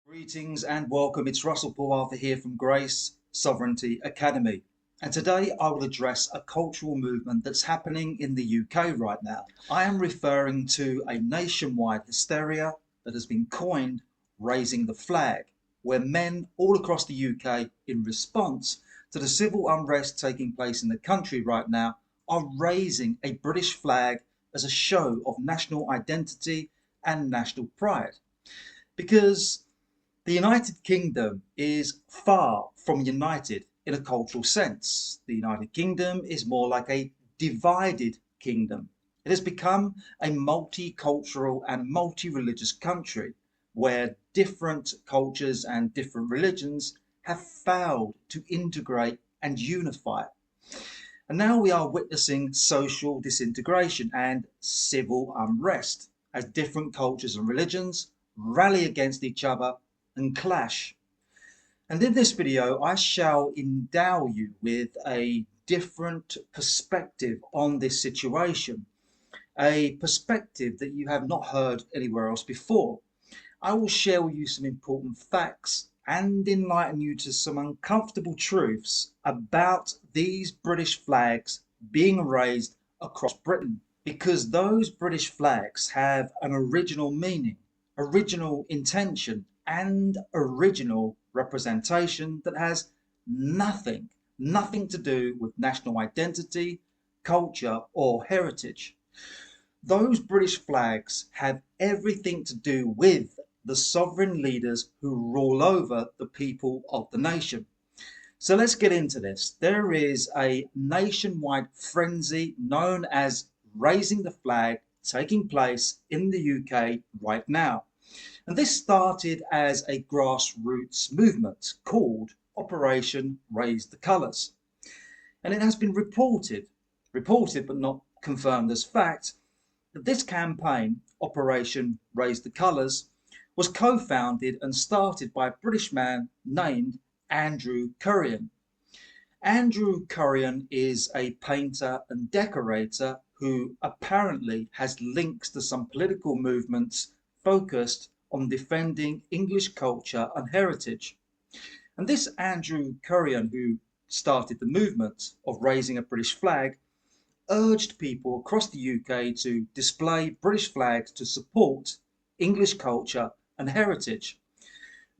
Greetings and welcome. It's Russell Paul Arthur here from Grace Sovereignty Academy. And today I will address a cultural movement that's happening in the UK right now. I am referring to a nationwide hysteria that has been coined raising the flag, where men all across the UK, in response to the civil unrest taking place in the country right now, are raising a British flag as a show of national identity and national pride. Because the United Kingdom is far from united in a cultural sense. The United Kingdom is more like a divided kingdom. It has become a multicultural and multi-religious country where different cultures and different religions have failed to integrate and unify. And now we are witnessing social disintegration and civil unrest as different cultures and religions rally against each other and clash. And in this video, I shall endow you with a different perspective on this situation, a perspective that you have not heard anywhere else before. I will share with you some important facts and enlighten you to some uncomfortable truths about these British flags being raised across Britain, because those British flags have an original meaning, original intention, and original representation that has nothing to do with national identity, culture, or heritage. Those British flags have everything to do with the sovereign leaders who rule over the people of the nation. So let's get into this. There is a nationwide frenzy known as raising the flag taking place in the UK right now. And this started as a grassroots movement called Operation Raise the Colours. And it has been reported but not confirmed as fact, that this campaign, Operation Raise the Colours, was co-founded and started by a British man named Andrew Currian. Andrew Currian is a painter and decorator who apparently has links to some political movements focused on defending English culture and heritage. And this Andrew Currian, who started the movement of raising a British flag, urged people across the UK to display British flags to support English culture and heritage.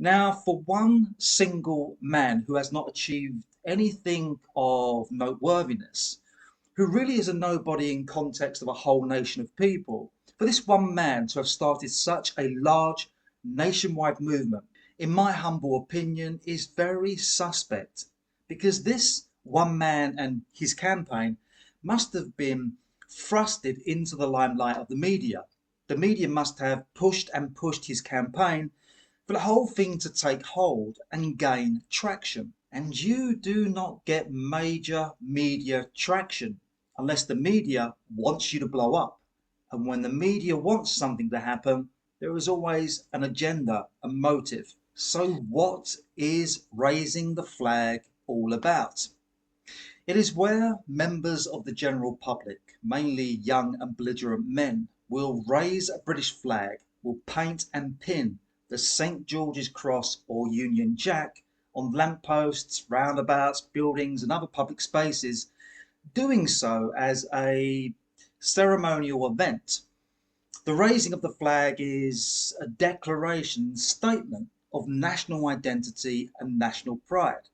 Now, for one single man who has not achieved anything of noteworthiness, who really is a nobody in context of a whole nation of people, for this one man to have started such a large nationwide movement, in my humble opinion, is very suspect, because this one man and his campaign must have been thrusted into the limelight of the media. The media must have pushed and pushed his campaign for the whole thing to take hold and gain traction. And you do not get major media traction unless the media wants you to blow up. And when the media wants something to happen, there is always an agenda, a motive. So what is raising the flag all about? It is where members of the general public, mainly young and belligerent men, will raise a British flag, will paint and pin the St. George's Cross or Union Jack on lampposts, roundabouts, buildings and other public spaces, doing so as a ceremonial event. The raising of the flag is a declaration, statement of national identity and national pride.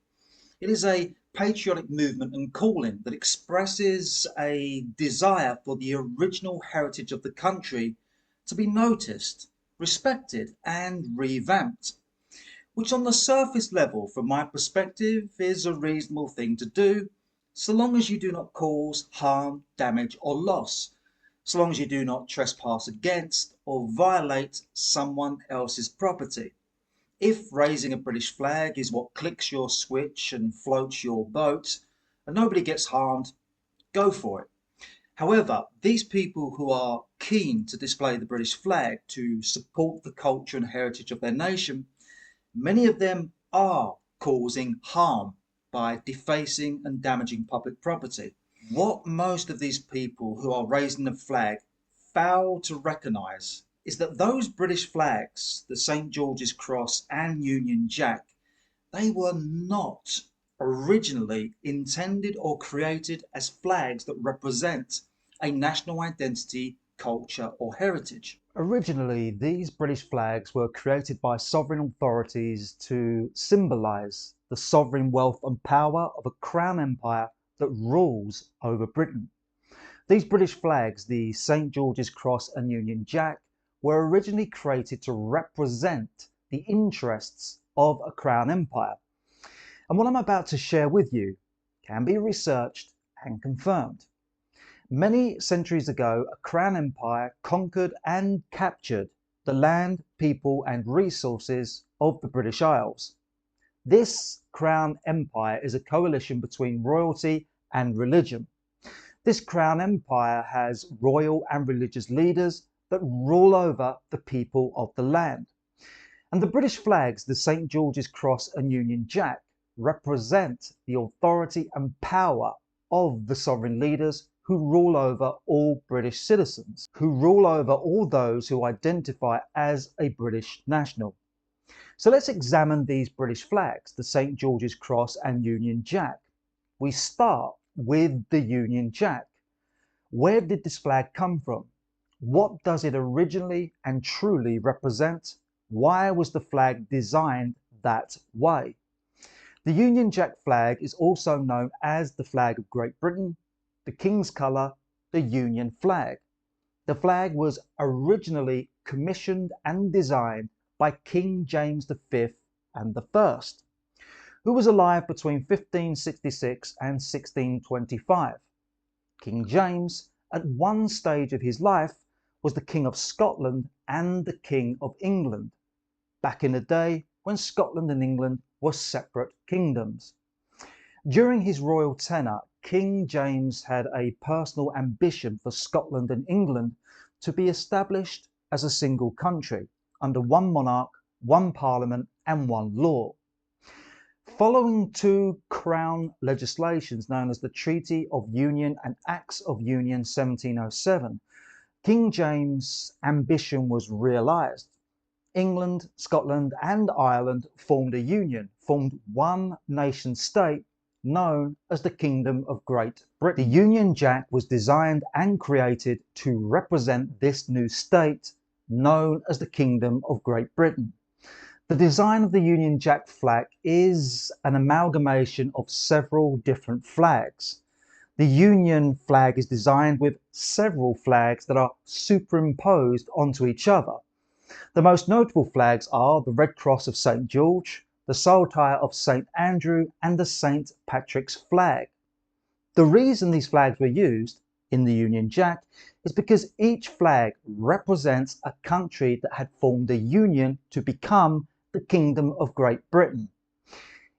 It is a patriotic movement and calling that expresses a desire for the original heritage of the country to be noticed, respected and revamped, which on the surface level, from my perspective, is a reasonable thing to do, so long as you do not cause harm, damage or loss, so long as you do not trespass against or violate someone else's property. If raising a British flag is what clicks your switch and floats your boat and nobody gets harmed, go for it. However, these people who are keen to display the British flag to support the culture and heritage of their nation, many of them are causing harm by defacing and damaging public property. What most of these people who are raising the flag fail to recognise is that those British flags, the St. George's Cross and Union Jack, they were not originally intended or created as flags that represent a national identity, culture, or heritage. Originally, these British flags were created by sovereign authorities to symbolise the sovereign wealth and power of a crown empire that rules over Britain. These British flags, the St. George's Cross and Union Jack, were originally created to represent the interests of a crown empire. And what I'm about to share with you can be researched and confirmed. Many centuries ago, a crown empire conquered and captured the land, people and resources of the British Isles. This crown empire is a coalition between royalty and religion. This crown empire has royal and religious leaders that rule over the people of the land. And the British flags, the St. George's Cross and Union Jack, represent the authority and power of the sovereign leaders who rule over all British citizens, who rule over all those who identify as a British national. So let's examine these British flags, the St. George's Cross and Union Jack. We start with the Union Jack. Where did this flag come from? What does it originally and truly represent? Why was the flag designed that way? The Union Jack flag is also known as the flag of Great Britain, the King's colour, the Union flag. The flag was originally commissioned and designed by King James V and I, who was alive between 1566 and 1625. King James, at one stage of his life, was the King of Scotland and the King of England, back in the day when Scotland and England were separate kingdoms. During his royal tenure, King James had a personal ambition for Scotland and England to be established as a single country, under one monarch, one parliament and one law. Following two crown legislations known as the Treaty of Union and Acts of Union 1707, King James' ambition was realised. England, Scotland and Ireland formed a union, formed one nation state known as the Kingdom of Great Britain. The Union Jack was designed and created to represent this new state known as the Kingdom of Great Britain. The design of the Union Jack flag is an amalgamation of several different flags. The Union flag is designed with several flags that are superimposed onto each other. The most notable flags are the Red Cross of St. George, the Saltire of St. Andrew and the St. Patrick's flag. The reason these flags were used in the Union Jack is because each flag represents a country that had formed a union to become the Kingdom of Great Britain.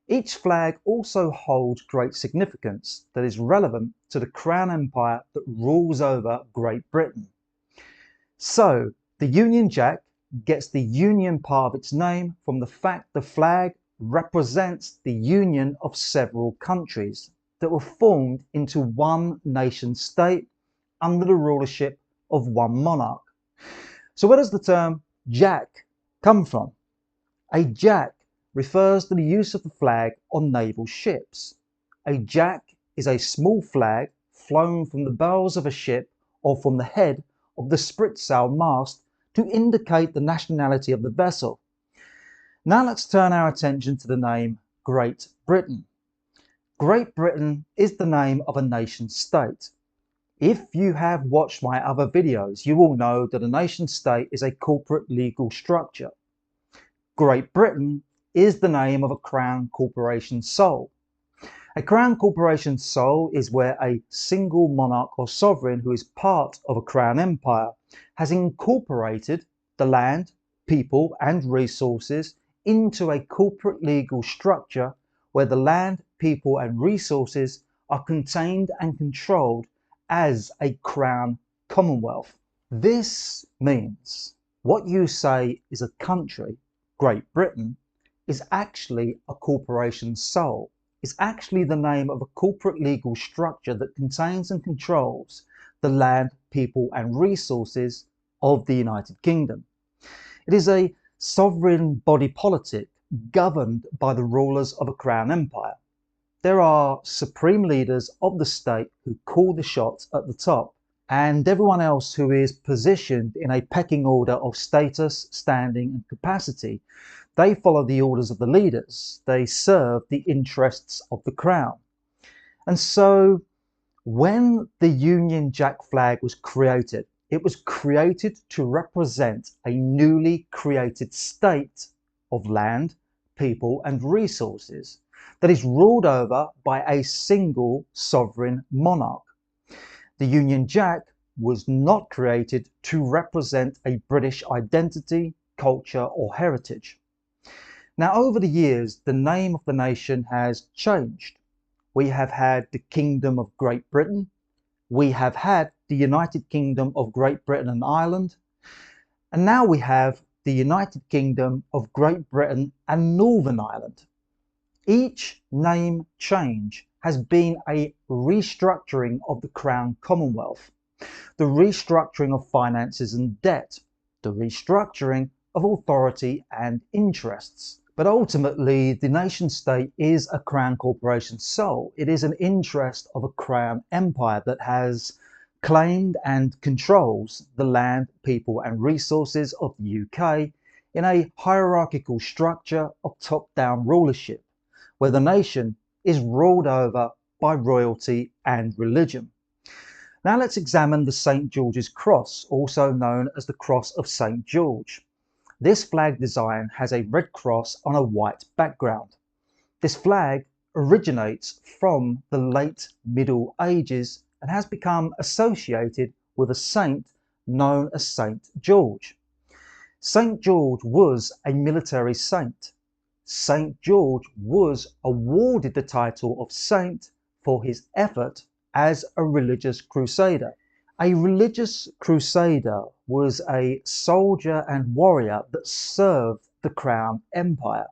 Each flag also holds great significance that is relevant to the Crown Empire that rules over Great Britain. So, the Union Jack gets the Union part of its name from the fact the flag represents the union of several countries that were formed into one nation state under the rulership of one monarch. So where does the term Jack come from? A Jack refers to the use of the flag on naval ships. A Jack is a small flag flown from the bows of a ship or from the head of the spritsail mast to indicate the nationality of the vessel. Now let's turn our attention to the name Great Britain. Great Britain is the name of a nation state. If you have watched my other videos, you will know that a nation state is a corporate legal structure. Great Britain is the name of a crown corporation sole. A crown corporation sole is where a single monarch or sovereign who is part of a crown empire has incorporated the land, people and resources into a corporate legal structure where the land, people and resources are contained and controlled as a crown commonwealth. This means what you say is a country, Great Britain, is actually a corporation sole. It's actually the name of a corporate legal structure that contains and controls the land, people and resources of the United Kingdom. It is a sovereign body politic governed by the rulers of a crown empire. There are supreme leaders of the state who call the shots at the top, and everyone else who is positioned in a pecking order of status, standing and capacity. They follow the orders of the leaders. They serve the interests of the crown. And so when the Union Jack flag was created, it was created to represent a newly created state of land, people and resources that is ruled over by a single sovereign monarch. The Union Jack was not created to represent a British identity, culture or heritage. Now, over the years, the name of the nation has changed. We have had the Kingdom of Great Britain. We have had the United Kingdom of Great Britain and Ireland. And now we have the United Kingdom of Great Britain and Northern Ireland. Each name change has been a restructuring of the Crown Commonwealth, the restructuring of finances and debt, the restructuring of authority and interests. But ultimately, the nation state is a Crown corporation's soul. It is an interest of a Crown empire that has claimed and controls the land, people and resources of the UK in a hierarchical structure of top-down rulership, where the nation is ruled over by royalty and religion. Now let's examine the St. George's Cross, also known as the Cross of St. George. This flag design has a red cross on a white background. This flag originates from the late Middle Ages and has become associated with a saint known as St. George. St. George was a military saint. St. George was awarded the title of saint for his effort as a religious crusader. A religious crusader was a soldier and warrior that served the Crown Empire.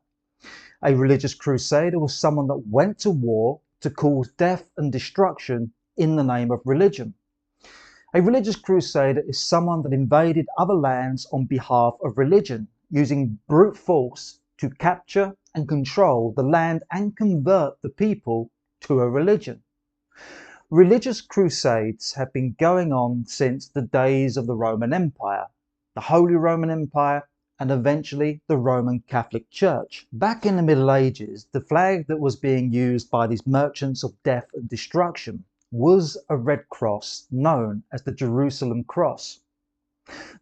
A religious crusader was someone that went to war to cause death and destruction in the name of religion. A religious crusader is someone that invaded other lands on behalf of religion, using brute force to capture and control the land and convert the people to a religion. Religious crusades have been going on since the days of the Roman Empire, the Holy Roman Empire, and eventually the Roman Catholic Church. Back in the Middle Ages, the flag that was being used by these merchants of death and destruction was a red cross known as the Jerusalem Cross.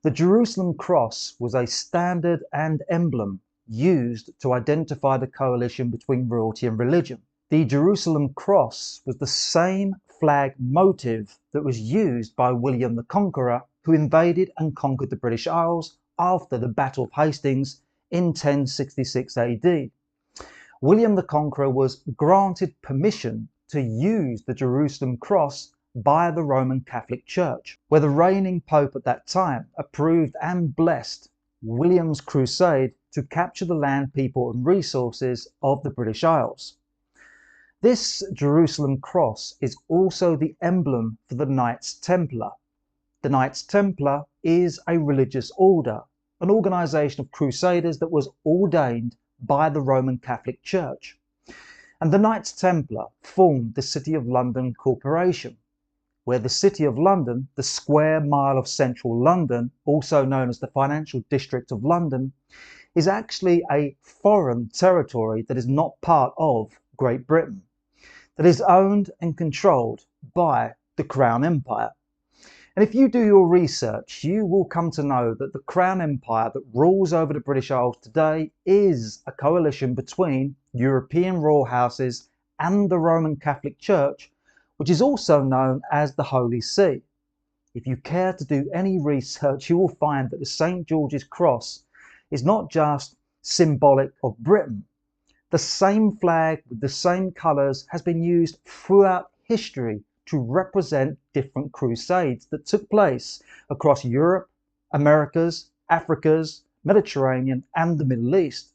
The Jerusalem Cross was a standard and emblem used to identify the coalition between royalty and religion. The Jerusalem Cross was the same flag motive that was used by William the Conqueror, who invaded and conquered the British Isles after the Battle of Hastings in 1066 AD. William the Conqueror was granted permission to use the Jerusalem Cross by the Roman Catholic Church, where the reigning Pope at that time approved and blessed William's crusade to capture the land, people and resources of the British Isles. This Jerusalem Cross is also the emblem for the Knights Templar. The Knights Templar is a religious order, an organisation of crusaders that was ordained by the Roman Catholic Church. And the Knights Templar formed the City of London Corporation, where the City of London, the square mile of central London, also known as the financial district of London, is actually a foreign territory that is not part of Great Britain, that is owned and controlled by the Crown Empire. And if you do your research, you will come to know that the Crown Empire that rules over the British Isles today is a coalition between European royal houses and the Roman Catholic Church, which is also known as the Holy See. If you care to do any research, you will find that the St. George's Cross is not just symbolic of Britain. The same flag with the same colours has been used throughout history to represent different crusades that took place across Europe, Americas, Africas, Mediterranean and the Middle East.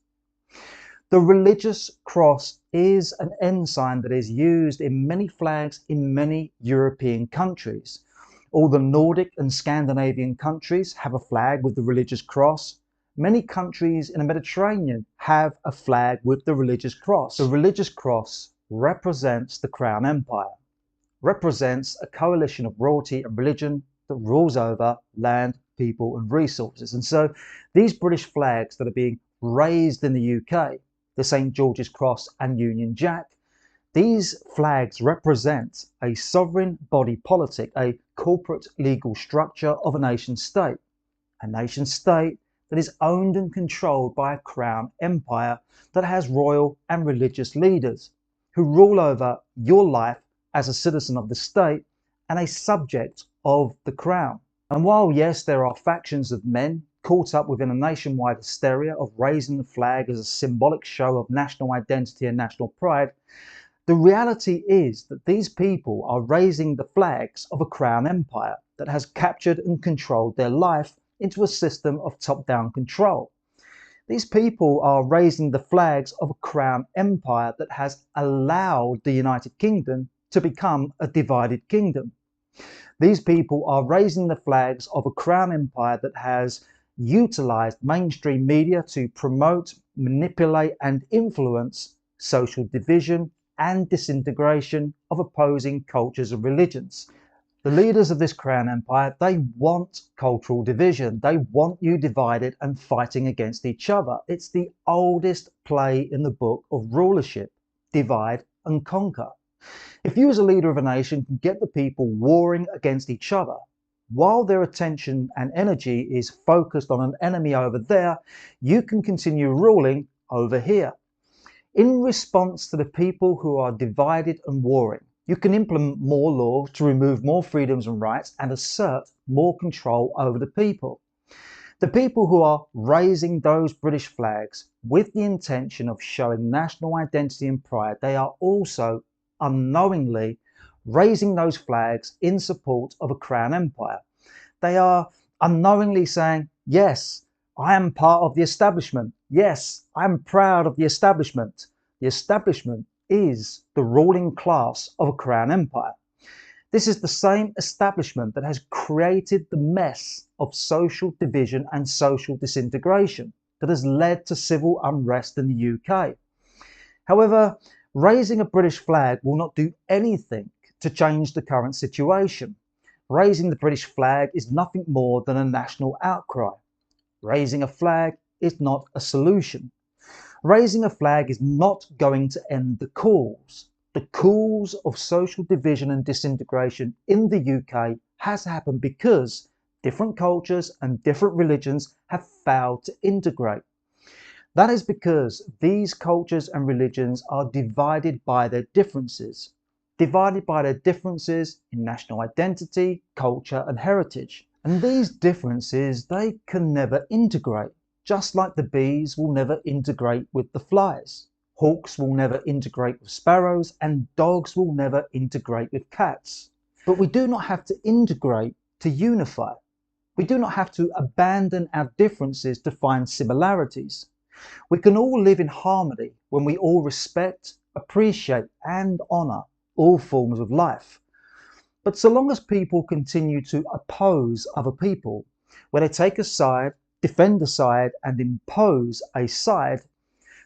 The religious cross is an ensign that is used in many flags in many European countries, All the Nordic and Scandinavian countries have a flag with the religious cross. Many countries in the Mediterranean have a flag with the religious cross. The religious cross represents the Crown Empire, represents a coalition of royalty and religion that rules over land, people and resources. And so these British flags that are being raised in the UK, the St George's Cross and Union Jack, these flags represent a sovereign body politic, a corporate legal structure of a nation state that is owned and controlled by a crown empire that has royal and religious leaders who rule over your life as a citizen of the state and a subject of the crown. And while yes, there are factions of men caught up within a nationwide hysteria of raising the flag as a symbolic show of national identity and national pride, the reality is that these people are raising the flags of a crown empire that has captured and controlled their life into a system of top-down control. These people are raising the flags of a crown empire that has allowed the United Kingdom to become a divided kingdom. These people are raising the flags of a crown empire that has utilized mainstream media to promote, manipulate and influence social division and disintegration of opposing cultures and religions. The leaders of this crown empire, they want cultural division. They want you divided and fighting against each other. It's the oldest play in the book of rulership, divide and conquer. If you as a leader of a nation can get the people warring against each other, while their attention and energy is focused on an enemy over there, you can continue ruling over here. In response to the people who are divided and warring, you can implement more laws to remove more freedoms and rights and assert more control over the people. The people who are raising those British flags with the intention of showing national identity and pride, they are also unknowingly raising those flags in support of a crown empire. They are unknowingly saying, yes, I am part of the establishment. Yes, I am proud of the establishment. The establishment is the ruling class of a crown empire. This is the same establishment that has created the mess of social division and social disintegration that has led to civil unrest in the UK. However, raising a British flag will not do anything to change the current situation. Raising the British flag is nothing more than a national outcry. Raising a flag is not a solution. Raising a flag is not going to end the cause. The cause of social division and disintegration in the UK has happened because different cultures and different religions have failed to integrate. That is because these cultures and religions are divided by their differences. Divided by their differences in national identity, culture and heritage. And these differences, they can never integrate. Just like the bees will never integrate with the flies. Hawks will never integrate with sparrows and dogs will never integrate with cats. But we do not have to integrate to unify. We do not have to abandon our differences to find similarities. We can all live in harmony when we all respect, appreciate and honour all forms of life. But so long as people continue to oppose other people, where they take a side, defend a side and impose a side,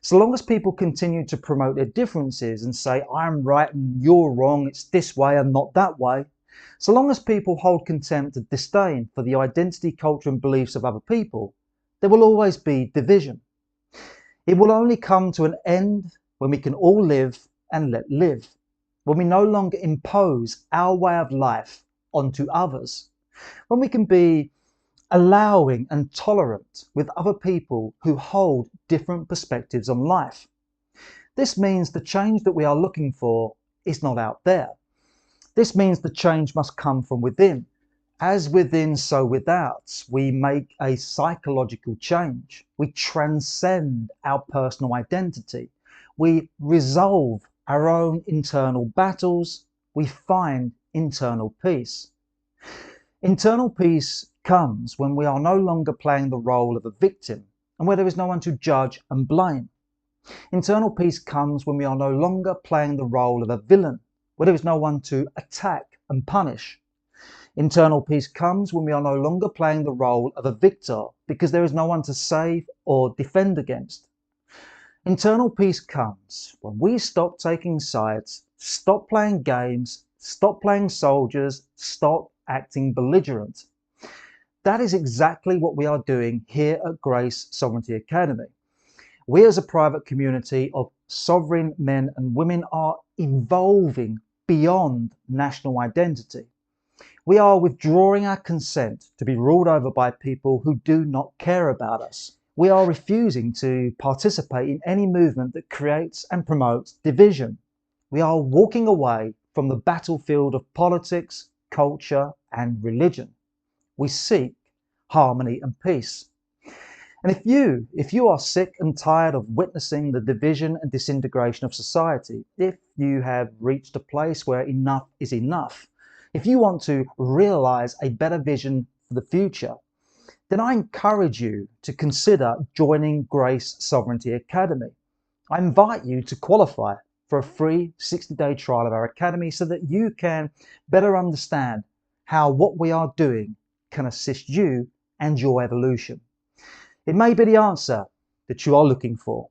so long as people continue to promote their differences and say, I'm right and you're wrong, it's this way and not that way, so long as people hold contempt and disdain for the identity, culture and beliefs of other people, there will always be division. It will only come to an end when we can all live and let live, when we no longer impose our way of life onto others, when we can be allowing and tolerant with other people who hold different perspectives on life. This means the change that we are looking for is not out there. This means the change must come from within. As within, so without. We make a psychological change. We transcend our personal identity. We resolve our own internal battles. We find internal peace. Internal peace comes when we are no longer playing the role of a victim and where there is no one to judge and blame. Internal peace comes when we are no longer playing the role of a villain, where there is no one to attack and punish. Internal peace comes when we are no longer playing the role of a victor because there is no one to save or defend against. Internal peace comes when we stop taking sides, stop playing games, stop playing soldiers, stop acting belligerent. That is exactly what we are doing here at Grace Sovereignty Academy. We as a private community of sovereign men and women are evolving beyond national identity. We are withdrawing our consent to be ruled over by people who do not care about us. We are refusing to participate in any movement that creates and promotes division. We are walking away from the battlefield of politics, culture, and religion. We seek harmony and peace. And if you are sick and tired of witnessing the division and disintegration of society, if you have reached a place where enough is enough, if you want to realize a better vision for the future, then I encourage you to consider joining Grace Sovereignty Academy. I invite you to qualify for a free 60-day trial of our academy so that you can better understand how what we are doing can assist you and your evolution. It may be the answer that you are looking for.